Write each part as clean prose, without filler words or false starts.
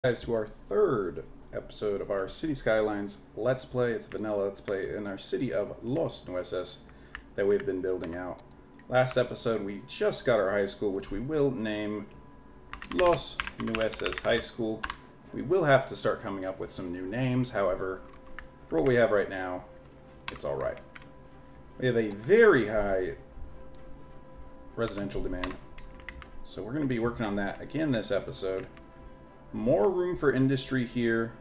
Guys, to our third episode of our City Skylines Let's Play. It's a vanilla Let's Play in our city of Los Nueces that we've been building out. Last episode we just got our high school, which we will name Los Nueces High School. We will have to start coming up with some new names, however, for what we have right now, it's alright. We have a very high residential demand, so we're going to be working on that again this episode. More room for industry here.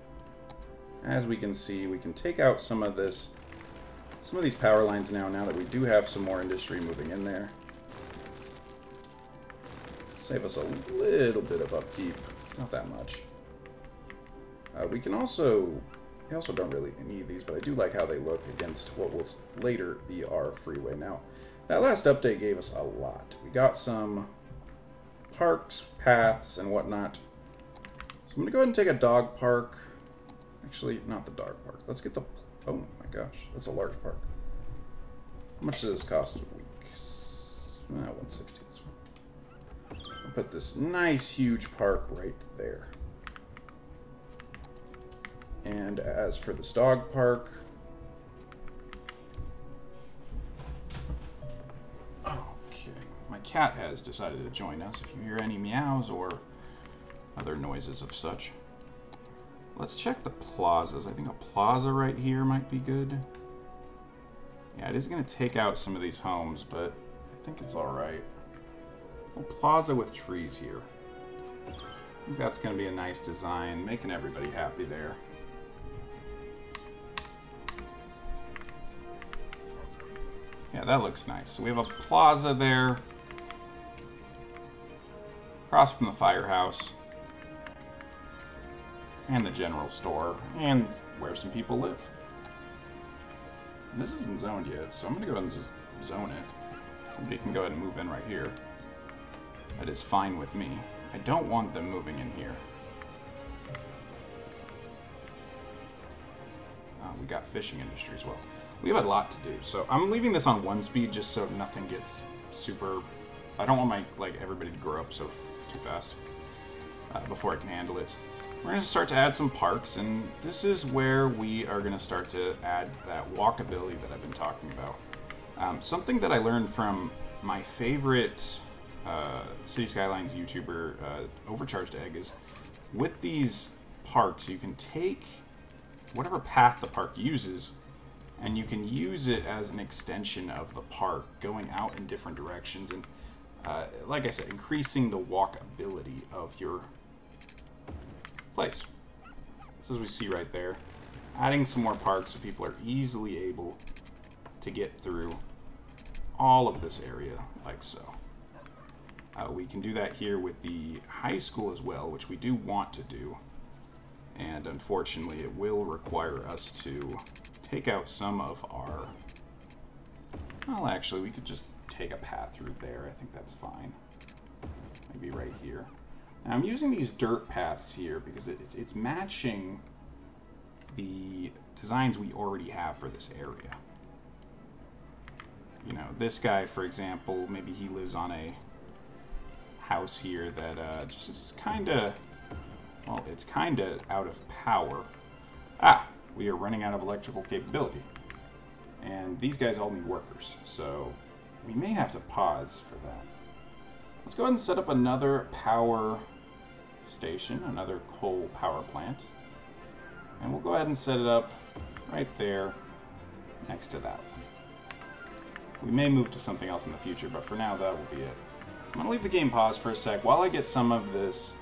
As we can see, we can take out some of these power lines now that we do have some more industry moving in there. Save us a little bit of upkeep. Not that much. We also don't really need these, but I do like how they look against what will later be our freeway. Now, that last update gave us a lot. We got some parks, paths, and whatnot. So I'm going to go ahead and take a dog park. Actually, not the dog park. Let's get the... Oh my gosh, that's a large park. How much does this cost a week? 160. That's fine. I'll put this nice, huge park right there. And as for this dog park... Okay. My cat has decided to join us. If you hear any meows or other noises of such. Let's check the plazas. I think a plaza right here might be good. Yeah, it is going to take out some of these homes, but I think it's alright. A plaza with trees here. I think that's going to be a nice design, making everybody happy there. Yeah, that looks nice. So we have a plaza there. Across from the firehouse. And the general store, and where some people live. This isn't zoned yet, so I'm going to go ahead and zone it. Somebody can go ahead and move in right here. That is fine with me. I don't want them moving in here. We got fishing industry as well. We have a lot to do, so I'm leaving this on 1 speed just so nothing gets super... I don't want everybody to grow up so too fast before I can handle it. We're going to start to add some parks, and this is where we are going to start to add that walkability that I've been talking about. Something that I learned from my favorite City Skylines YouTuber, Overcharged Egg, is with these parks, you can take whatever path the park uses, and you can use it as an extension of the park, going out in different directions, and like I said, increasing the walkability of your place. So as we see right there, adding some more parks so people are easily able to get through all of this area like so. We can do that here with the high school as well, which we do want to do, and unfortunately it will require us to take out some of our... Well, actually we could just take a path through there. I think that's fine. Maybe right here. Now, I'm using these dirt paths here because it's matching the designs we already have for this area. You know, this guy, for example, maybe he lives on a house here that just is kind of, well, it's kind of out of power. Ah, we are running out of electrical capability. And these guys all need workers, so we may have to pause for that. Let's go ahead and set up another power station, another coal power plant. And we'll go ahead and set it up right there next to that one. We may move to something else in the future, but for now that will be it. I'm going to leave the game paused for a sec while I get some of this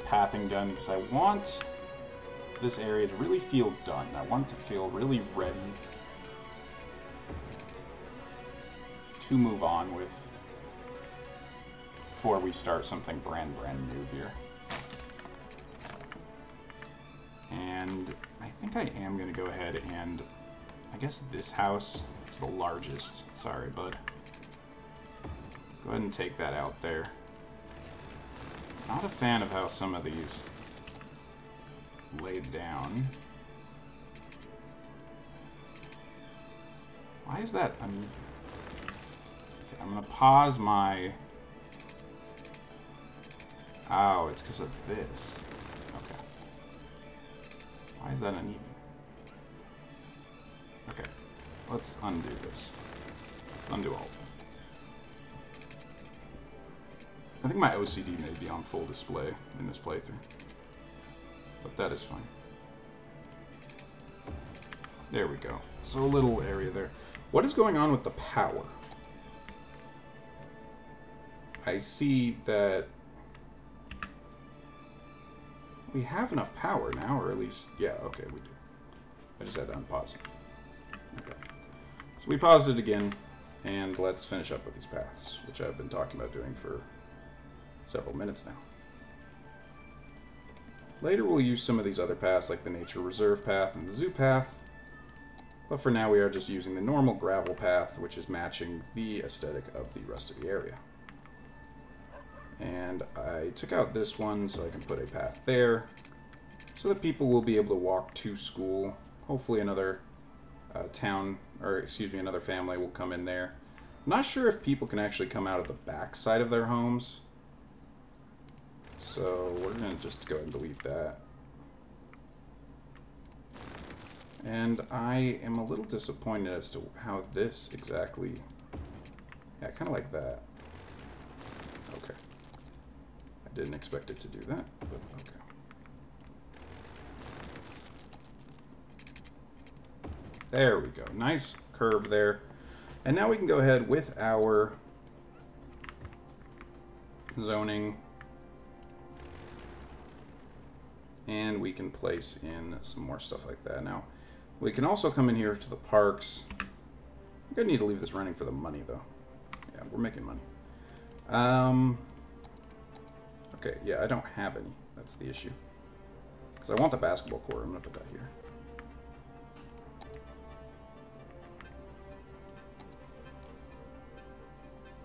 pathing done, because I want this area to really feel done. I want it to feel really ready to move on with before we start something brand new here. And I think I am going to go ahead and I guess this house is the largest. Sorry, bud. Go ahead and take that out there. Not a fan of how some of these laid down. Why is that uneven? Okay, I'm going to pause my Oh, it's because of this. Okay. Why is that uneven? Okay. Let's undo this. Let's undo all of them. I think my OCD may be on full display in this playthrough. But that is fine. There we go. So a little area there. What is going on with the power? I see that we have enough power now, or at least, yeah, okay, we do. I just had to unpause it. Okay. So we paused it again, and let's finish up with these paths, which I've been talking about doing for several minutes now. Later we'll use some of these other paths, like the Nature Reserve path and the Zoo path, but for now we are just using the normal gravel path, which is matching the aesthetic of the rest of the area. And I took out this one so I can put a path there, so that people will be able to walk to school. Hopefully another another family will come in there. I'm not sure if people can actually come out of the back side of their homes. So we're going to just go ahead and delete that. And I am a little disappointed as to how this exactly... Yeah, kind of like that. Okay. I didn't expect it to do that, but okay. There we go. Nice curve there. And now we can go ahead with our zoning. And we can place in some more stuff like that. Now, we can also come in here to the parks. I'm going to need to leave this running for the money, though. Yeah, we're making money. Okay, yeah, I don't have any. That's the issue. Because I want the basketball court. I'm going to put that here.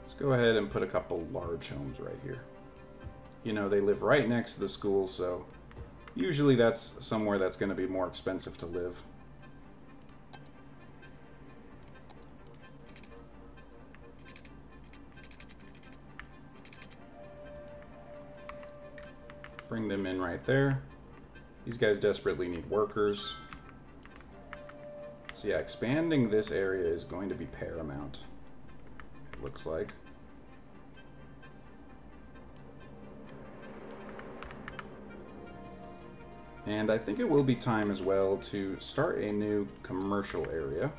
Let's go ahead and put a couple large homes right here. You know, they live right next to the school, so... Usually that's somewhere that's going to be more expensive to live. Bring them in right there. These guys desperately need workers. So yeah, expanding this area is going to be paramount, it looks like. And I think it will be time as well to start a new commercial area.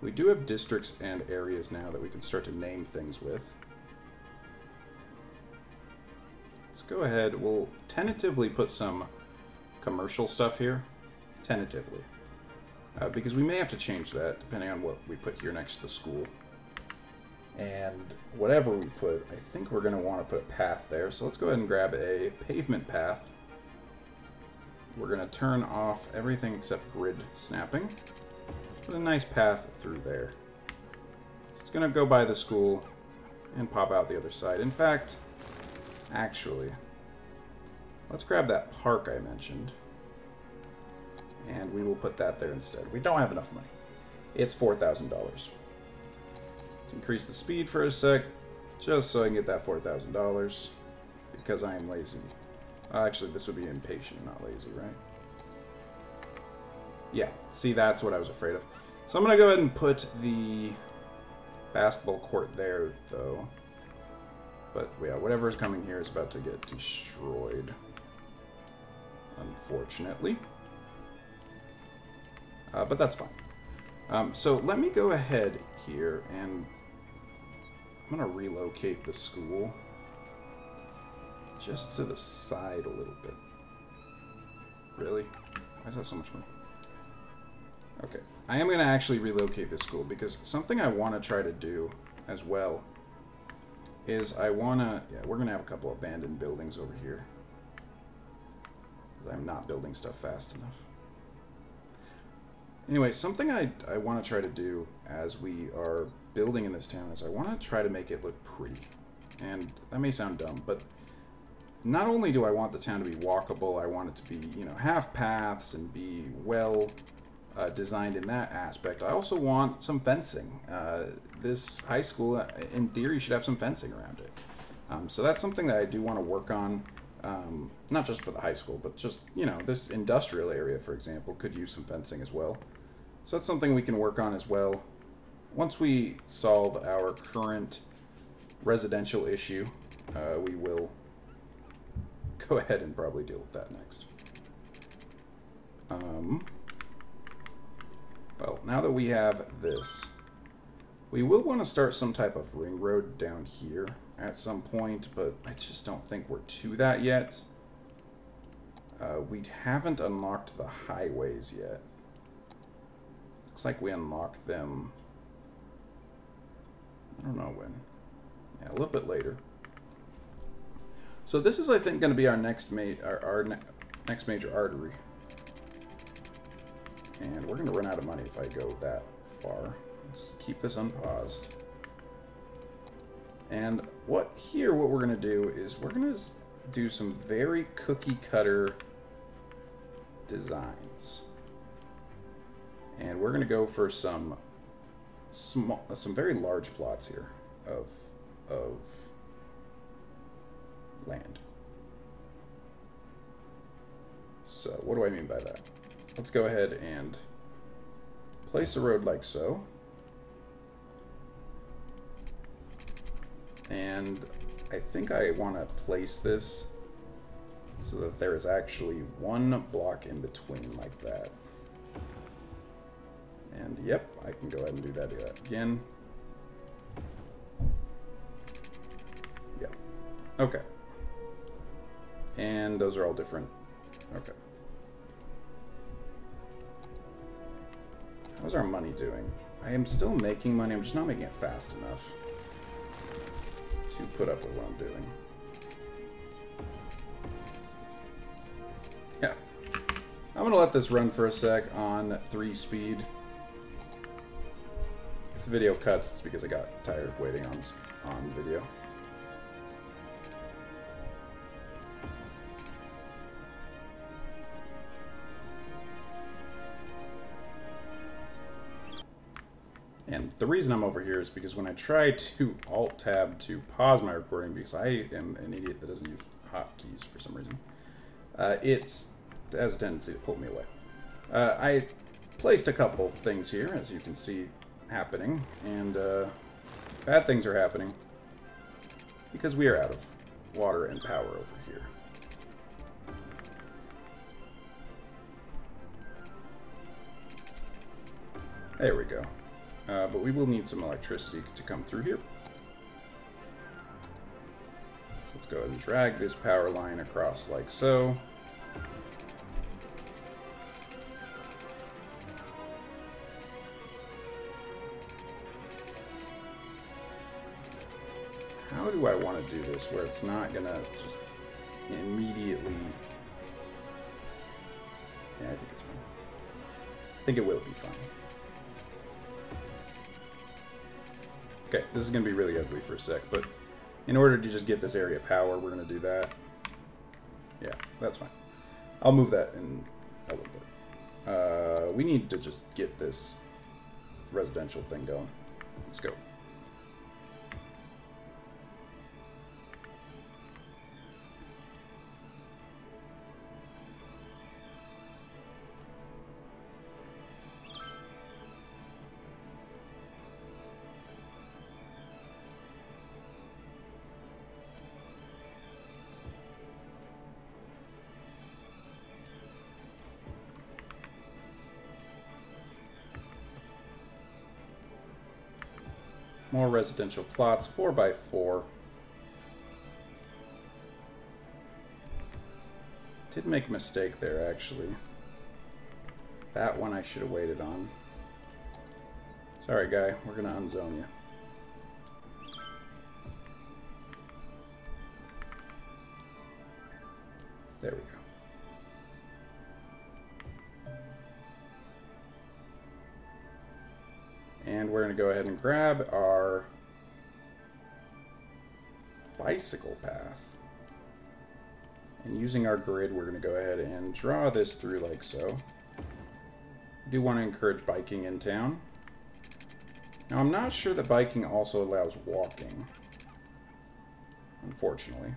We do have districts and areas now that we can start to name things with. Let's go ahead. We'll tentatively put some commercial stuff here. Tentatively. Because we may have to change that depending on what we put here next to the school. And whatever we put, I think we're going to want to put a path there. So let's go ahead and grab a pavement path. We're going to turn off everything except grid snapping. Put a nice path through there. So it's going to go by the school and pop out the other side. In fact, actually, let's grab that park I mentioned. And we will put that there instead. We don't have enough money. It's $4,000. Let's increase the speed for a sec, just so I can get that $4,000. Because I am lazy. Actually, this would be impatient, not lazy, right? Yeah, see, that's what I was afraid of. So I'm going to go ahead and put the basketball court there, though. But, yeah, whatever is coming here is about to get destroyed. Unfortunately. But that's fine. So let me go ahead here, and I'm going to relocate the school. Just to the side a little bit. Really? Why is that so much money? Okay. I am going to actually relocate this school because something I want to try to do as well is I want to... Yeah, we're going to have a couple abandoned buildings over here. Because I'm not building stuff fast enough. Anyway, something I want to try to do as we are building in this town is I want to try to make it look pretty. And that may sound dumb, but... Not only do I want the town to be walkable, I want it to be, you know, have paths and be well designed in that aspect. I also want some fencing. This high school, in theory, should have some fencing around it. So that's something that I do want to work on, not just for the high school, but just, you know, this industrial area, for example, could use some fencing as well. So that's something we can work on as well. Once we solve our current residential issue, we will go ahead and probably deal with that next. Well, now that we have this, we will want to start some type of ring road down here at some point, but I just don't think we're to that yet. We haven't unlocked the highways yet. Looks like we unlocked them, I don't know when. Yeah, a little bit later. So this is, I think, going to be our next next major artery. And we're going to run out of money if I go that far. Let's keep this unpaused. And what we're going to do is we're going to do some very cookie cutter designs. And we're going to go for some very large plots here of land. So what do I mean by that? Let's go ahead and place a road like so. And I think I want to place this so that there is actually one block in between like that. And yep, I can go ahead and do that again. Yep. Okay. And those are all different. Okay. How's our money doing? I am still making money, I'm just not making it fast enough to put up with what I'm doing. Yeah. I'm gonna let this run for a sec on 3 speed. If the video cuts, it's because I got tired of waiting on video. And the reason I'm over here is because when I try to Alt-Tab to pause my recording, because I am an idiot that doesn't use hotkeys for some reason, it has a tendency to pull me away. I placed a couple things here, as you can see, happening, and bad things are happening because we are out of water and power over here. There we go. But we will need some electricity to come through here. So let's go ahead and drag this power line across like so. How do I want to do this where it's not gonna just immediately... Yeah, I think it's fine. I think it will be fine. Okay, this is going to be really ugly for a sec, but in order to just get this area power, we're going to do that. Yeah, that's fine. I'll move that in a little bit. We need to just get this residential thing going. Let's go. More residential plots, 4x4. Did make a mistake there, actually. That one I should have waited on. Sorry, guy. We're going to unzone you. There we go. And we're going to go ahead and grab our bicycle path. And using our grid, we're going to go ahead and draw this through like so. I do want to encourage biking in town. Now, I'm not sure that biking also allows walking. unfortunately.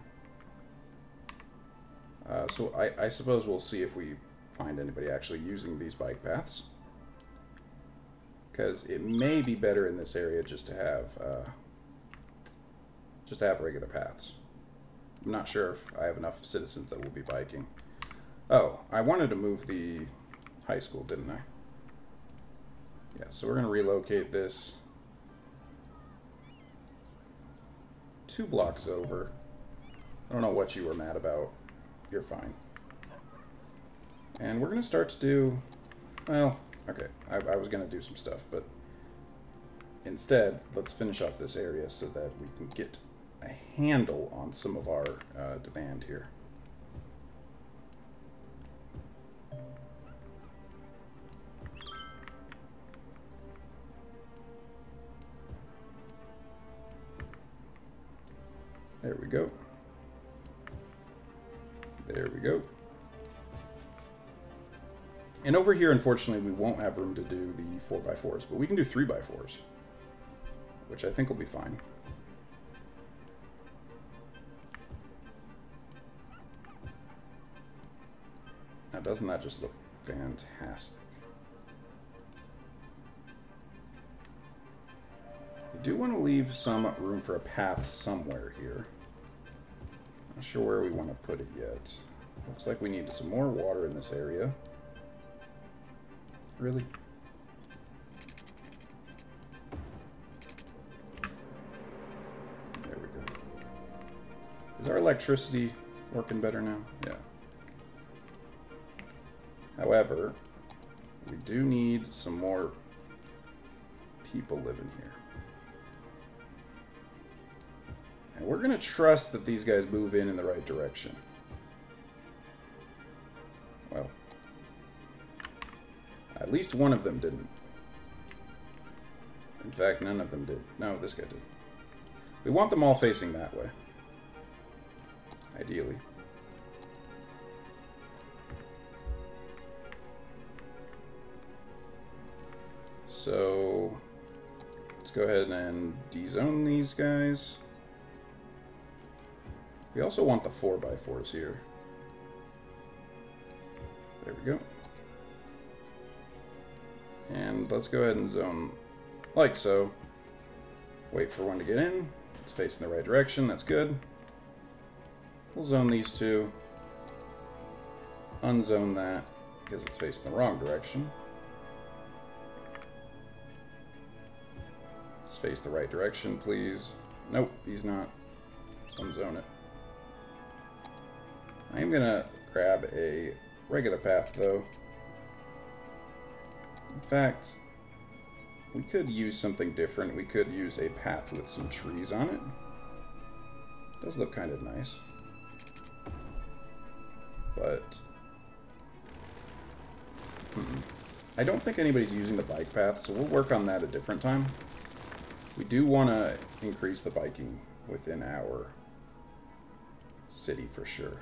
So I suppose we'll see if we find anybody actually using these bike paths. Because it may be better in this area just to have regular paths. I'm not sure if I have enough citizens that will be biking. Oh, I wanted to move the high school, didn't I? Yeah, so we're going to relocate this 2 blocks over. I don't know what you were mad about. You're fine. And we're going to start to do... Well, okay, I was going to do some stuff, but instead, let's finish off this area so that we can get a handle on some of our demand here. There we go. There we go. And over here, unfortunately, we won't have room to do the 4x4s, but we can do 3x4s, which I think will be fine. Now, doesn't that just look fantastic? I do want to leave some room for a path somewhere here. Not sure where we want to put it yet. Looks like we need some more water in this area. Really? There we go. Is our electricity working better now? Yeah. However, we do need some more people living here. And we're going to trust that these guys move in the right direction. Well, at least one of them didn't. In fact, none of them did. No, this guy did. We want them all facing that way. Ideally. So, let's go ahead and dezone these guys. We also want the 4x4s here. There we go. And let's go ahead and zone like so. Wait for one to get in. It's facing the right direction. That's good. We'll zone these two. Unzone that because it's facing the wrong direction. Let's face the right direction, please. Nope, he's not. Let's unzone it. I am going to grab a regular path, though. In fact, we could use something different. We could use a path with some trees on it. Does look kind of nice. But I don't think anybody's using the bike path, so we'll work on that a different time. We do want to increase the biking within our city for sure.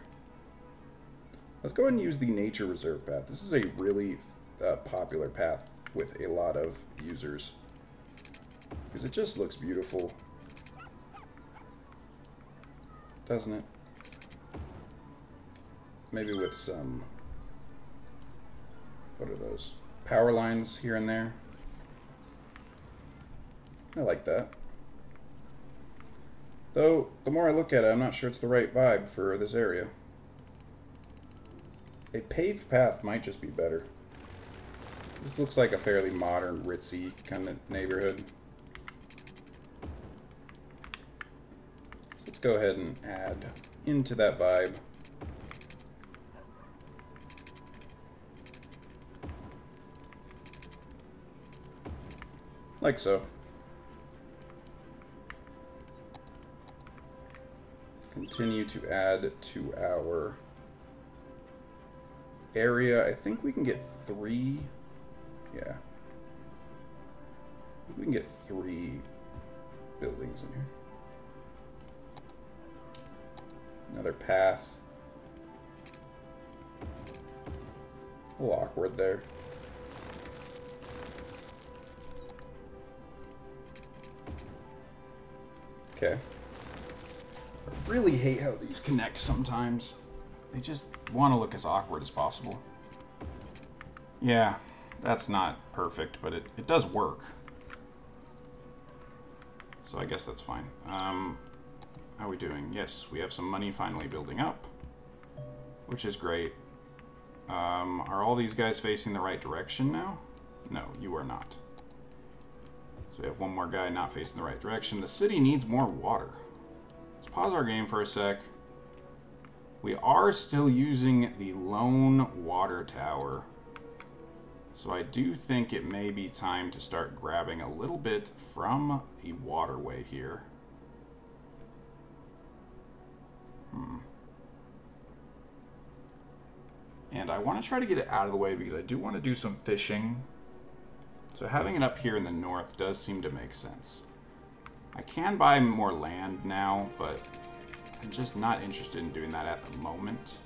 Let's go ahead and use the nature reserve path. This is a really popular path with a lot of users because it just looks beautiful, doesn't it? Maybe with some, what are those, power lines here and there. I like that. Though, the more I look at it, I'm not sure it's the right vibe for this area. A paved path might just be better. This looks like a fairly modern, ritzy kind of neighborhood. So let's go ahead and add into that vibe. Like so. Continue to add to our area. I think we can get 3. Yeah. I think we can get 3 buildings in here. Another path. A little awkward there. Okay. I really hate how these connect sometimes. They just want to look as awkward as possible. Yeah, that's not perfect, but it does work. So I guess that's fine. How are we doing? Yes, we have some money finally building up, which is great. Are all these guys facing the right direction now? No, you are not. So we have one more guy not facing the right direction. The city needs more water. Let's pause our game for a sec. We are still using the lone water tower. So I do think it may be time to start grabbing a little bit from the waterway here. And I want to try to get it out of the way because I do want to do some fishing. So having it up here in the north does seem to make sense. I can buy more land now, but I'm just not interested in doing that at the moment.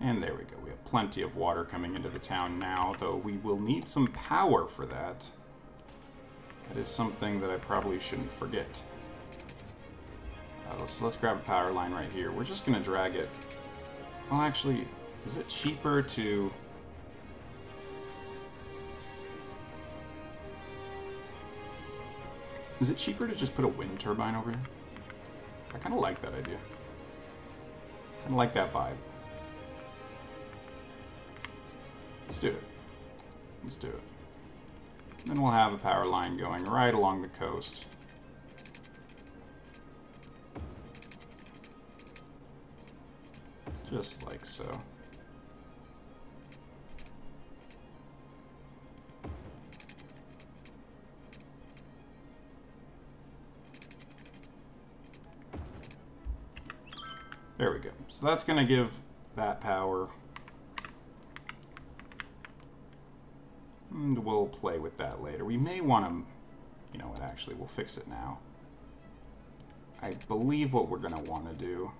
And there we go. We have plenty of water coming into the town now, though we will need some power for that. That is something that I probably shouldn't forget. So let's grab a power line right here. We're just going to drag it. Well, actually, is it cheaper to... Is it cheaper to just put a wind turbine over here? I kind of like that idea. Kind of like that vibe. Let's do it. Let's do it. And then we'll have a power line going right along the coast. Just like so. There we go. So that's going to give that power. And we'll play with that later. We may want to, you know what, actually, we'll fix it now. I believe what we're going to want to do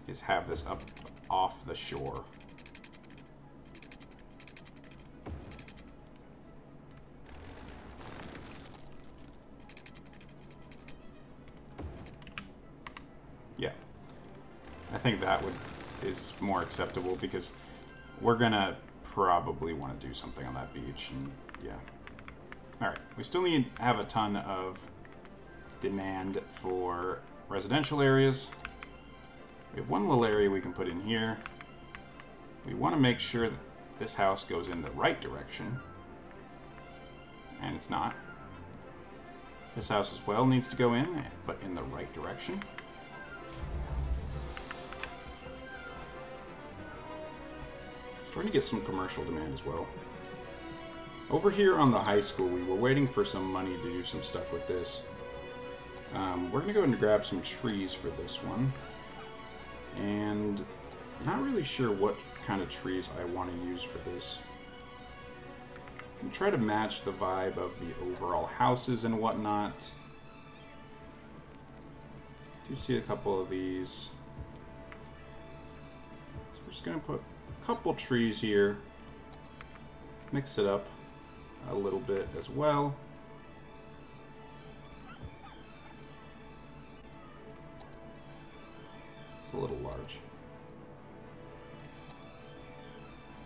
is have this up off the shore. Yeah. I think that is more acceptable because we're going to probably want to do something on that beach, and yeah. Alright, we still need to have a ton of demand for residential areas. We have one little area we can put in here. We want to make sure that this house goes in the right direction, and it's not. This house as well needs to go in, but in the right direction. Starting to get some commercial demand as well. Over here on the high school, we were waiting for some money to do some stuff with this. We're going to go and grab some trees for this one. And I'm not really sure what kind of trees I want to use for this. And try to match the vibe of the overall houses and whatnot. You see a couple of these. So we're just going to put a couple trees here. Mix it up a little bit as well. It's a little large.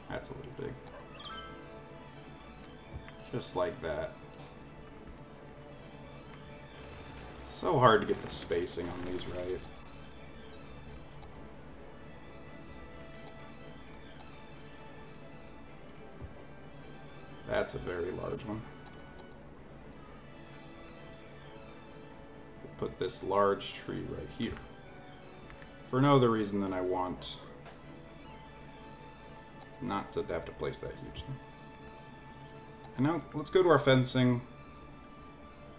That's a little big. Just like that. It's so hard to get the spacing on these right. That's a very large one. We'll put this large tree right here. For no other reason than I want not to have to place that huge thing. And now let's go to our fencing.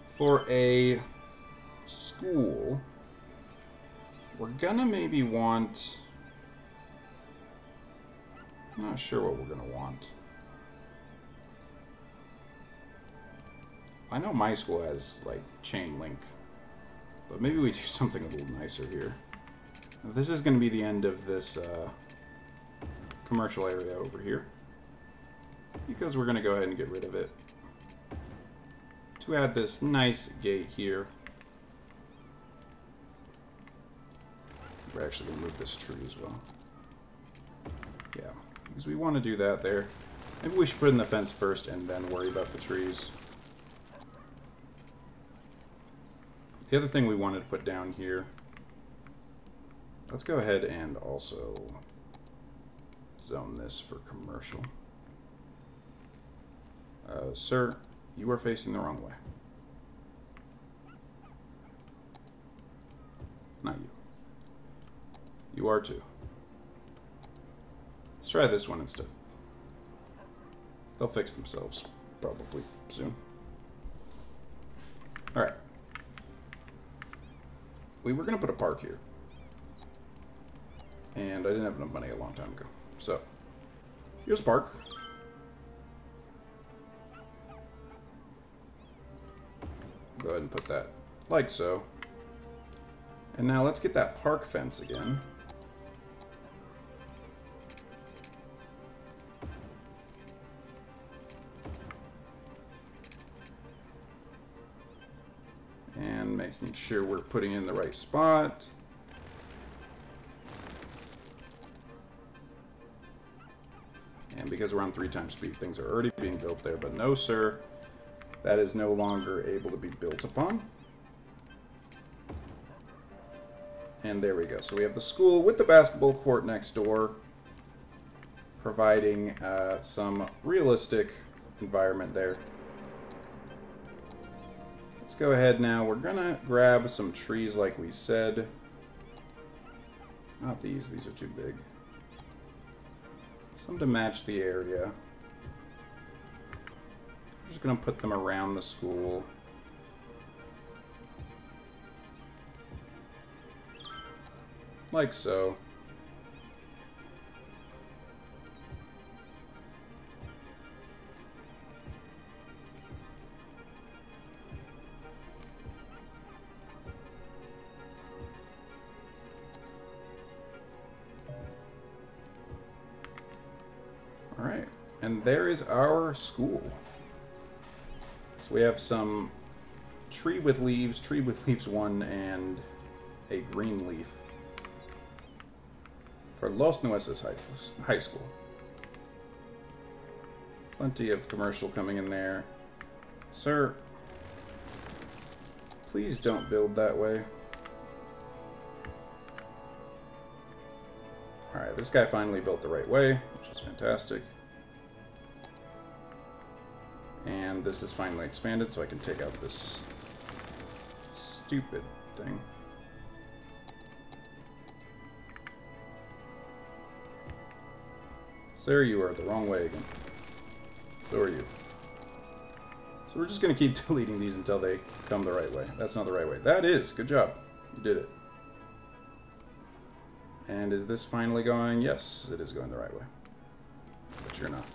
For a school, we're gonna maybe want... I'm not sure what we're gonna want. I know my school has, like, chain link. But maybe we do something a little nicer here. Now, this is going to be the end of this commercial area over here, because we're going to go ahead and get rid of it to add this nice gate here. We're actually going to move this tree as well. Yeah, because we want to do that there. Maybe we should put in the fence first and then worry about the trees. The other thing we wanted to put down here, let's go ahead and also zone this for commercial. Sir, you are facing the wrong way. Not you. You are too. Let's try this one instead. They'll fix themselves probably soon. Alright. We were going to put a park here. And I didn't have enough money a long time ago. So, here's a park. Go ahead and put that like so. And now let's get that park fence again. And making sure we're putting in the right spot. And because we're on 3 times speed, things are already being built there. But no, sir, that is no longer able to be built upon. And there we go. So we have the school with the basketball court next door, providing some realistic environment there. Let's go ahead now. We're going to grab some trees like we said. Not these. These are too big. Some to match the area. I'm just going to put them around the school. Like so. Alright, and there is our school. So we have some tree with leaves 1, and a green leaf for Los Nueces High School. Plenty of commercial coming in there. Sir, please don't build that way. Alright, this guy finally built the right way, which is fantastic. And this is finally expanded, so I can take out this stupid thing. Sir, you are the wrong way again. So are you. So we're just going to keep deleting these until they come the right way. That's not the right way. That is. Good job. You did it. And is this finally going? Yes, it is going the right way. But you're not.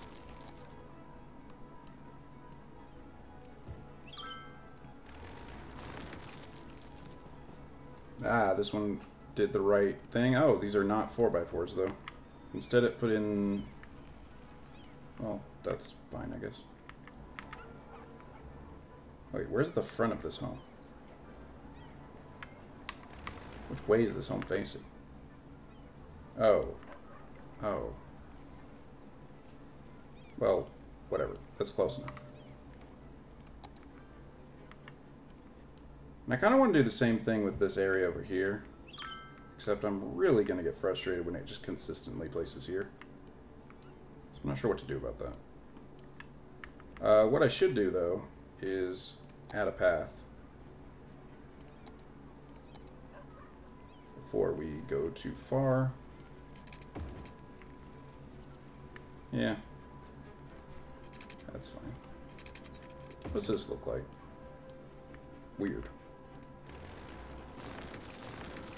Ah, this one did the right thing. Oh, these are not 4x4s, though. Instead it put in... Well, that's fine, I guess. Wait, where's the front of this home? Which way is this home facing? Oh. Oh. Well, whatever. That's close enough. And I kind of want to do the same thing with this area over here. Except I'm really going to get frustrated when it just consistently places here. So I'm not sure what to do about that. What I should do, though, is add a path before we go too far. Yeah. That's fine. What's this look like? Weird.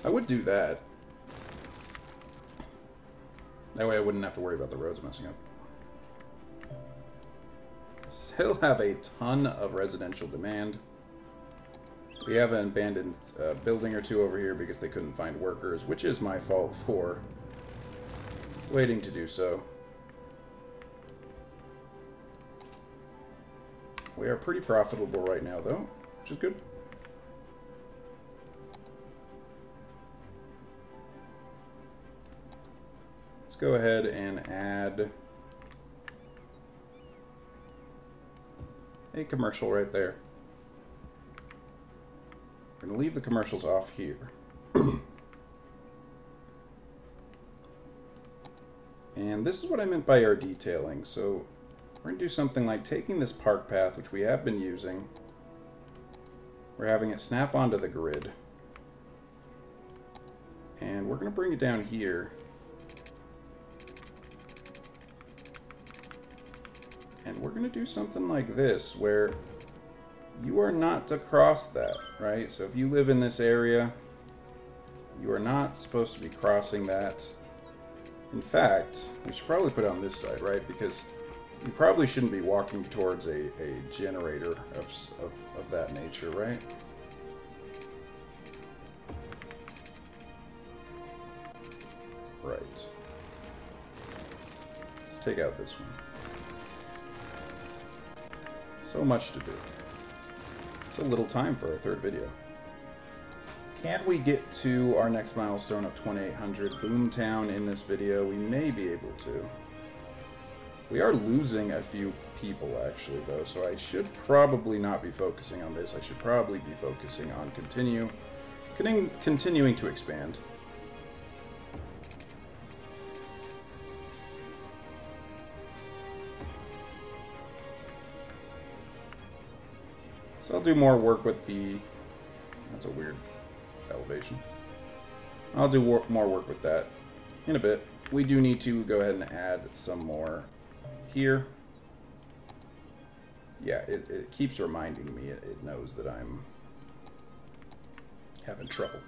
I would do that. That way I wouldn't have to worry about the roads messing up. Still have a ton of residential demand. We have an abandoned building or two over here because they couldn't find workers, which is my fault for waiting to do so. We are pretty profitable right now, though, which is good. Let's go ahead and add a commercial right there. We're going to leave the commercials off here. And this is what I meant by our detailing. So we're going to do something like taking this park path, which we have been using. We're having it snap onto the grid. And we're going to bring it down here. And we're going to do something like this, where you are not to cross that, right? So if you live in this area, you are not supposed to be crossing that. In fact, we should probably put it on this side, right? Because you probably shouldn't be walking towards a generator of that nature, right? Right. Let's take out this one. So much to do. So little time for our third video. Can we get to our next milestone of 2800 Boomtown in this video? We may be able to. We are losing a few people actually though, so I should probably not be focusing on this. I should probably be focusing on continuing to expand. So I'll do more work with the... That's a weird elevation. I'll do more work with that in a bit. We do need to go ahead and add some more here. Yeah, it keeps reminding me. It knows that I'm having trouble.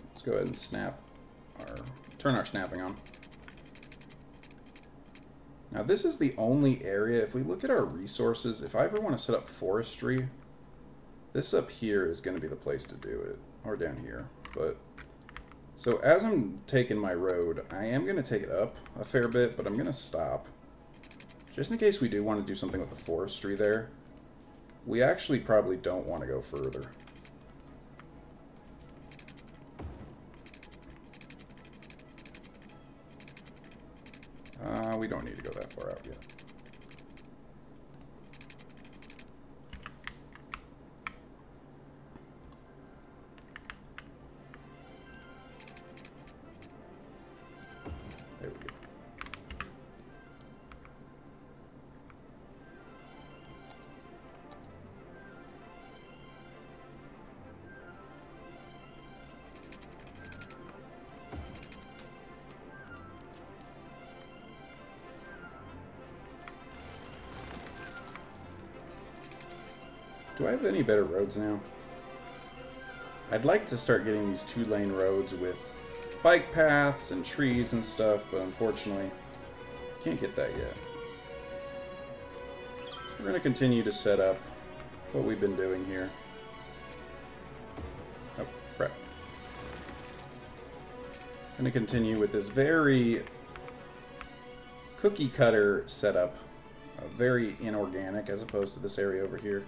Let's go ahead and turn our snapping on. Now this is the only area, if we look at our resources, if I ever want to set up forestry, this up here is going to be the place to do it, or down here. But so as I'm taking my road, I am going to take it up a fair bit, but I'm going to stop. Just in case we do want to do something with the forestry there, we actually probably don't want to go further. We don't need to go that far out yet. There we go. Do I have any better roads now? I'd like to start getting these 2-lane roads with bike paths and trees and stuff, but unfortunately, can't get that yet. So we're going to continue to set up what we've been doing here. Oh, crap. Going to continue with this very cookie cutter setup, very inorganic as opposed to this area over here.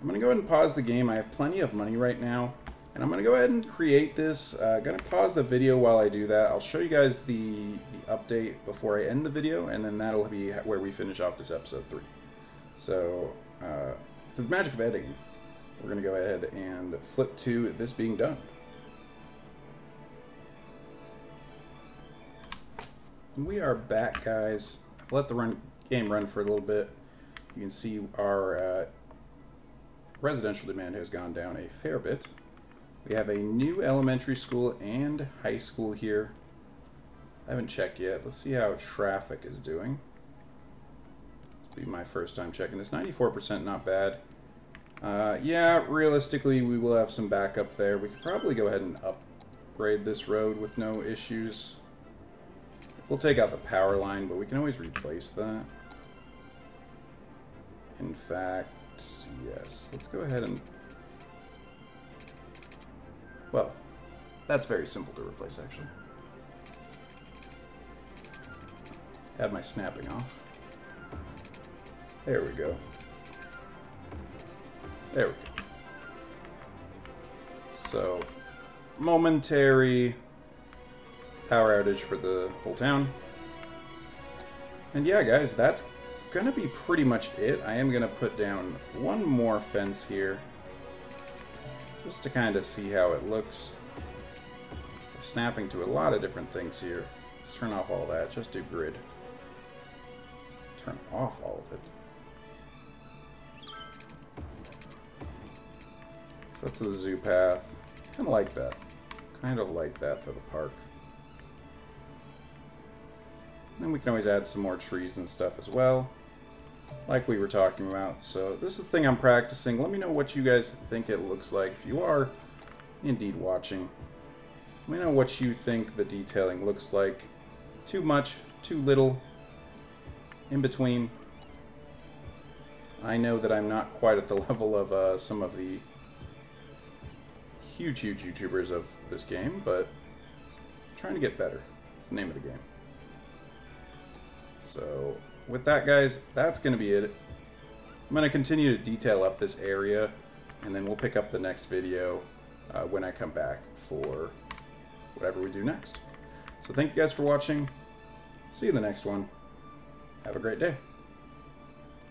I'm going to go ahead and pause the game. I have plenty of money right now. And I'm going to go ahead and create this. Going to pause the video while I do that. I'll show you guys the update before I end the video. And then that'll be where we finish off this episode 3. So, through the magic of editing, we're going to go ahead and flip to this being done. And we are back, guys. I've let the game run for a little bit. You can see our... residential demand has gone down a fair bit. We have a new elementary school and high school here. I haven't checked yet. Let's see how traffic is doing. This will be my first time checking this. 94%, not bad. Yeah, realistically, we will have some backup there. We could probably go ahead and upgrade this road with no issues. We'll take out the power line, but we can always replace that. In fact, yes. Let's go ahead and... Well, that's very simple to replace, actually. Had my snapping off. There we go. There we go. So, momentary power outage for the whole town. And yeah, guys, that's gonna be pretty much it. I am gonna put down one more fence here, just to kind of see how it looks. We're snapping to a lot of different things here. Let's turn off all that. Just do grid. Turn off all of it. So that's the zoo path. Kind of like that. Kind of like that for the park. And then we can always add some more trees and stuff as well, like we were talking about. So this is the thing I'm practicing. Let me know what you guys think it looks like. If you are indeed watching, let me know what you think the detailing looks like. Too much, too little, in between. I know that I'm not quite at the level of some of the huge YouTubers of this game, but I'm trying to get better. It's the name of the game. So, with that, guys, that's going to be it. I'm going to continue to detail up this area, and then we'll pick up the next video when I come back for whatever we do next. So thank you guys for watching. See you in the next one. Have a great day.